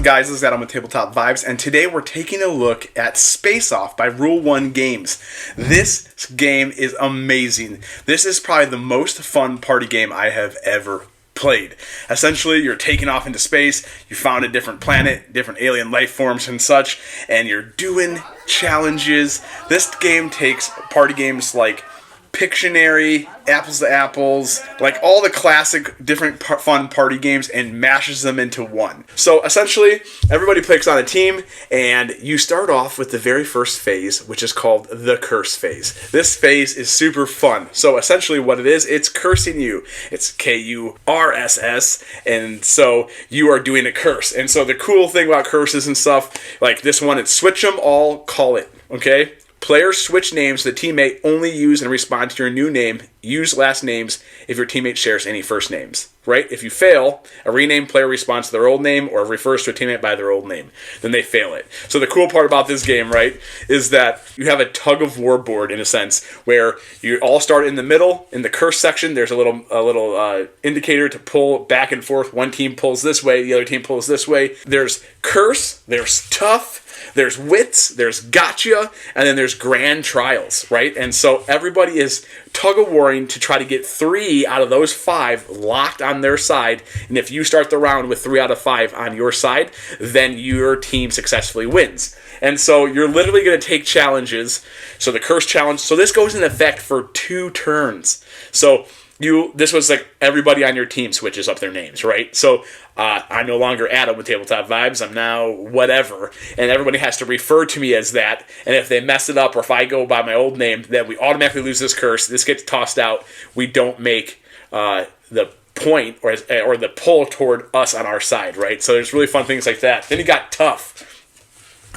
guys? This is Adam with Tabletop Vibes, and today we're taking a look at Space Off by Rule 1 Games. This game is amazing. This is probably the most fun party game I have ever played. Essentially, you're taking off into space, you found a different planet, different alien life forms and such, and you're doing challenges. This game takes party games like Pictionary, Apples to Apples, like all the classic different fun party games and mashes them into one. So essentially, everybody picks on a team, and you start off with the very first phase, which is called the Kurss Phase. This phase is super fun. So essentially what it is, it's cursing you. It's Kurss, and so you are doing a curse. And so the cool thing about curses and stuff, like this one, it's switch them all, call it, okay? Players switch names the teammate only use and respond to your new name. Use last names if your teammate shares any first names, right? If you fail, a renamed player responds to their old name or refers to a teammate by their old name. Then they fail it. So the cool part about this game, right, is that you have a tug-of-war board in a sense where you all start in the middle. In the curse section, there's a little indicator to pull back and forth. One team pulls this way, the other team pulls this way. There's curse, there's tough, there's wits, there's gotcha, and then there's grand trials, right? And so everybody is tug-of-warring to try to get 3 out of those 5 locked on their side. And if you start the round with 3 out of 5 on your side, then your team successfully wins. And so you're literally going to take challenges. So the curse challenge, so this goes in effect for 2 turns. So this was like everybody on your team switches up their names, right? So I'm no longer Adam with Tabletop Vibes. I'm now whatever, and everybody has to refer to me as that. And if they mess it up, or if I go by my old name, then we automatically lose this curse. This gets tossed out. We don't make the point or the pull toward us on our side, right? So there's really fun things like that. Then you got tough.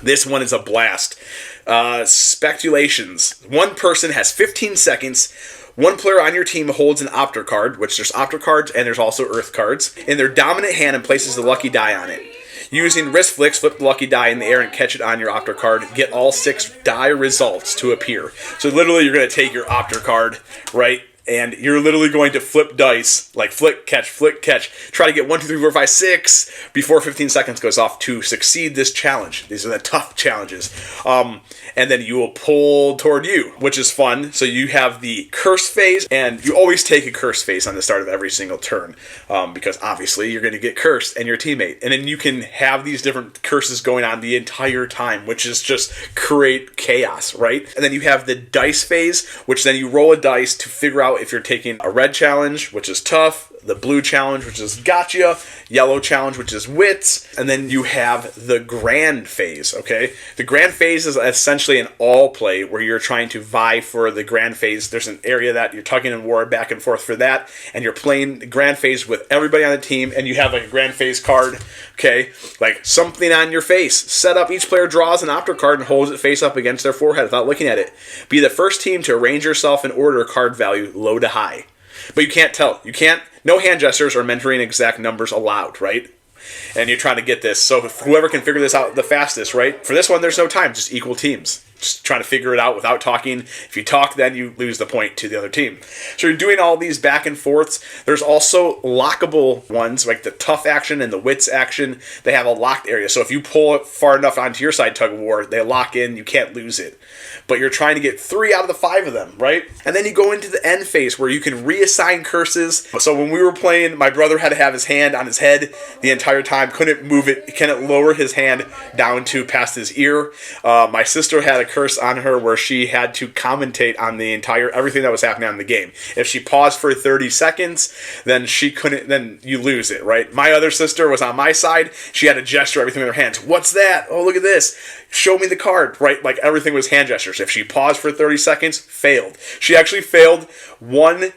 This one is a blast. Speculations. One person has 15 seconds. One player on your team holds an Opter card, which there's Opter cards and there's also Earth cards, in their dominant hand and places the lucky die on it. Using wrist flicks, flip the lucky die in the air and catch it on your Opter card. Get all 6 die results to appear. So literally you're going to take your Opter card, right? And you're literally going to flip dice, like flick, catch, try to get 1, 2, 3, 4, 5, 6 before 15 seconds goes off to succeed this challenge. These are the tough challenges. And then you will pull toward you, which is fun. So you have the Kurss Phase, and you always take a Kurss Phase on the start of every single turn, because obviously you're going to get cursed and your teammate. And then you can have these different curses going on the entire time, which is just create chaos, right? And then you have the Dice Phase, which then you roll a dice to figure out if you're taking a red challenge, which is tough, the blue challenge, which is gotcha, yellow challenge, which is wits, and then you have the grand phase, okay? The grand phase is essentially an all play where you're trying to vie for the grand phase. There's an area that you're tugging in war back and forth for that, and you're playing the grand phase with everybody on the team, and you have like a grand phase card, okay? Like something on your face. Set up, each player draws an Opter card and holds it face up against their forehead without looking at it. Be the first team to arrange yourself in order card value low to high. But you can't tell. No hand gestures or mentoring exact numbers allowed, right? And you're trying to get this. So whoever can figure this out the fastest, right? For this one, there's no time. Just equal teams. Just trying to figure it out without talking. If you talk, then you lose the point to the other team. So you're doing all these back and forths. There's also lockable ones, like the tough action and the wits action. They have a locked area. So if you pull it far enough onto your side tug-of-war, they lock in. You can't lose it. But you're trying to get 3 out of the 5 of them, right? And then you go into the end phase where you can reassign curses. So when we were playing, my brother had to have his hand on his head the entire time. Couldn't move it. Couldn't lower his hand down to past his ear. My sister had a curse on her where she had to commentate on everything that was happening on the game. If she paused for 30 seconds, then then you lose it, right? My other sister was on my side. She had to gesture everything with her hands. What's that? Oh, look at this. Show me the card, right? Like everything was hand gestures. If she paused for 30 seconds, failed. She actually failed 1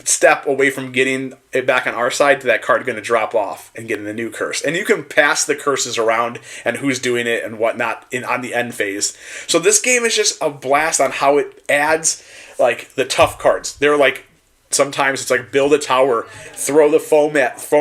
step away from getting it back on our side to that card going to drop off and getting the new curse. And you can pass the curses around and who's doing it and whatnot on the end phase. So this game is just a blast on how it adds like the tough cards. They're like Sometimes it's like build a tower, throw the foam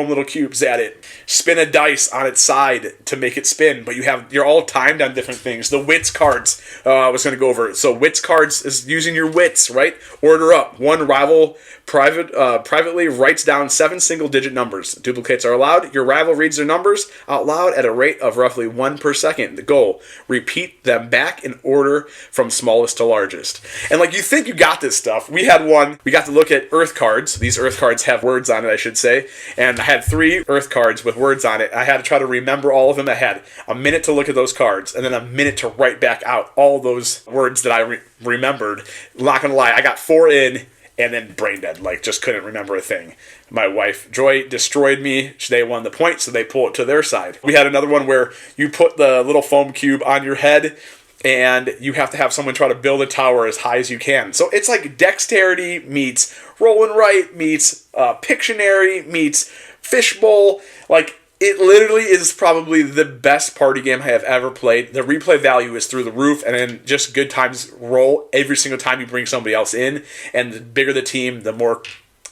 little cubes at it, spin a dice on its side to make it spin, but you're all timed on different things. The wits cards, I was going to go over. So wits cards is using your wits, right? Order up. One rival privately writes down 7 single-digit numbers. Duplicates are allowed. Your rival reads their numbers out loud at a rate of roughly 1 per second. The goal: repeat them back in order from smallest to largest. And like, you think you got this stuff. We had one. We got to look at Earth cards. These Earth cards have words on it, I should say. And I had 3 Earth cards with words on it. I had to try to remember all of them. I had a minute to look at those cards, and then a minute to write back out all those words that I remembered. Not gonna lie, I got 4 in, and then brain dead, like just couldn't remember a thing. My wife, Joy, destroyed me. They won the point, so they pull it to their side. We had another one where you put the little foam cube on your head, and you have to have someone try to build a tower as high as you can. So it's like dexterity meets roll and write meets Pictionary meets fishbowl. Like, it literally is probably the best party game I have ever played. The replay value is through the roof, and then just good times roll every single time you bring somebody else in. And the bigger the team, the more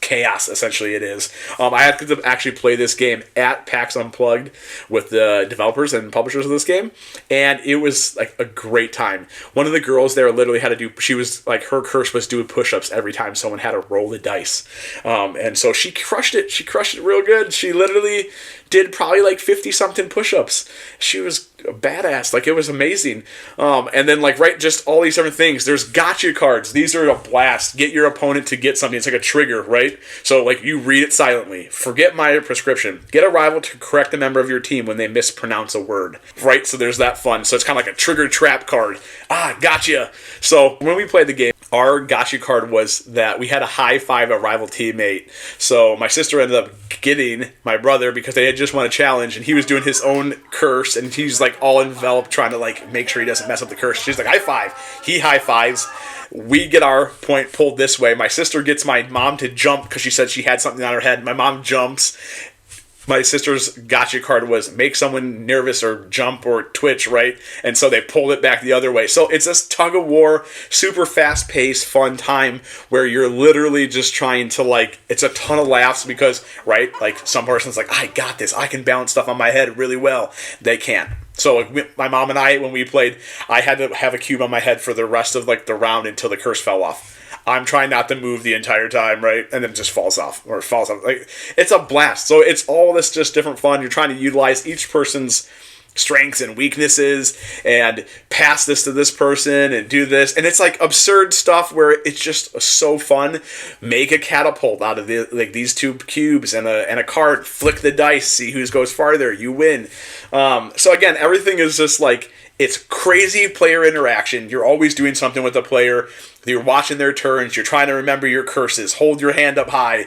chaos essentially it is. I had to actually play this game at PAX Unplugged with the developers and publishers of this game, and it was like a great time. One of the girls there literally had to do, she was like, her curse was doing push-ups every time someone had to roll the dice, and so she crushed it real good. She literally did probably like 50 something push-ups. She was a badass. Like, it was amazing. And then like, right, just all these different things. There's gotcha cards. These are a blast. Get your opponent to get something. It's like a trigger, right? So like, you read it silently. Forget my prescription. Get a rival to correct a member of your team when they mispronounce a word, right? So there's that fun. So it's kind of like a trigger trap card. Gotcha. So when we played the game, our gotcha card was that we had to high five a rival teammate. So my sister ended up getting my brother because they had just won a challenge, and he was doing his own curse, and he's like all enveloped trying to like make sure he doesn't mess up the curse. She's like, high five. He high fives. We get our point pulled this way. My sister gets my mom to jump because she said she had something on her head. My mom jumps. My sister's gotcha card was make someone nervous or jump or twitch, right? And so they pulled it back the other way. So it's this tug-of-war, super fast-paced, fun time where you're literally just trying to, like, it's a ton of laughs because, right, like, some person's like, I got this. I can balance stuff on my head really well. They can't. So like, my mom and I, when we played, I had to have a cube on my head for the rest of like the round until the curse fell off. I'm trying not to move the entire time, right? And then it just falls off. Like, it's a blast. So it's all this just different fun. You're trying to utilize each person's strengths and weaknesses and pass this to this person and do this. And it's like absurd stuff where it's just so fun. Make a catapult out of these 2 cubes and a card. Flick the dice. See who goes farther. You win. So again, everything is just like, it's crazy player interaction. You're always doing something with the player. You're watching their turns. You're trying to remember your curses. Hold your hand up high.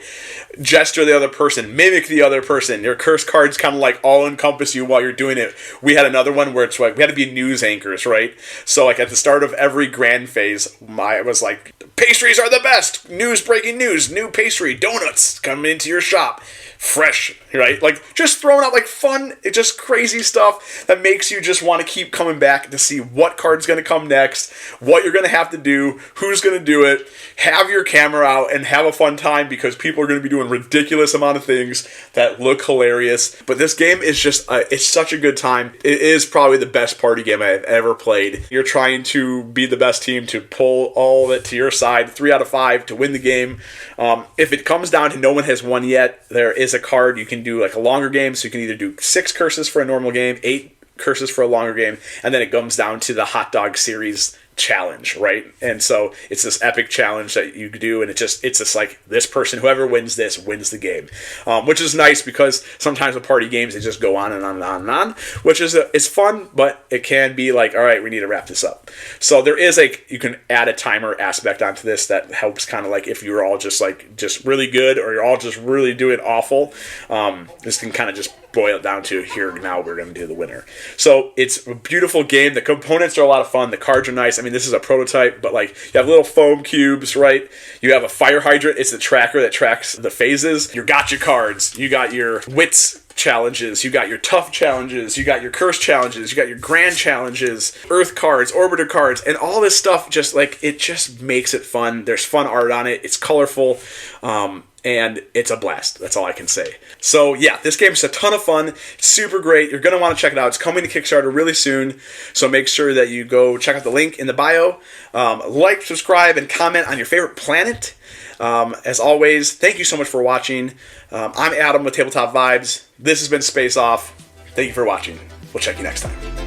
Gesture the other person. Mimic the other person. Your curse cards kind of like all encompass you while you're doing it. We had another one where it's like we had to be news anchors, right? So like at the start of every grand phase, I was like, pastries are the best. Breaking news. New pastry. Donuts coming into your shop. Fresh, right? Like, just throwing out like fun, just crazy stuff that makes you just want to keep coming back to see what card's going to come next, what you're going to have to do, who's going to do it. Have your camera out and have a fun time because people are going to be doing ridiculous amount of things that look hilarious. But this game is just, it's such a good time. It is probably the best party game I've ever played. You're trying to be the best team to pull all of it to your side, 3 out of 5 to win the game. If it comes down to no one has won yet, there is a card you can do like a longer game, so you can either do 6 curses for a normal game, 8 curses for a longer game, and then it comes down to the hot dog series challenge, right? And so it's this epic challenge that you do, and it's just like this person, whoever wins this wins the game, which is nice because sometimes with party games they just go on and on and on and on, which is it's fun, but it can be like, all right, we need to wrap this up. So there is you can add a timer aspect onto this that helps kind of like if you're all just really good or you're all just really doing awful, this can kind of just boil it down to here now we're going to do the winner. So it's a beautiful game. The components are a lot of fun. The cards are nice. I mean, this is a prototype, but like you have little foam cubes, right? You have a fire hydrant. It's the tracker that tracks the phases. Your gotcha cards. You got your wits challenges, you got your tough challenges, you got your curse challenges, you got your grand challenges, earth cards, orbiter cards, and all this stuff just like, it just makes it fun. There's fun art on it. It's colorful. And it's a blast. That's all I can say. So yeah, this game is a ton of fun. It's super great. You're going to want to check it out. It's coming to Kickstarter really soon. So make sure that you go check out the link in the bio. Like, subscribe, and comment on your favorite planet. As always, thank you so much for watching. I'm Adam with Tabletop Vibes. This has been Space Off. Thank you for watching. We'll check you next time.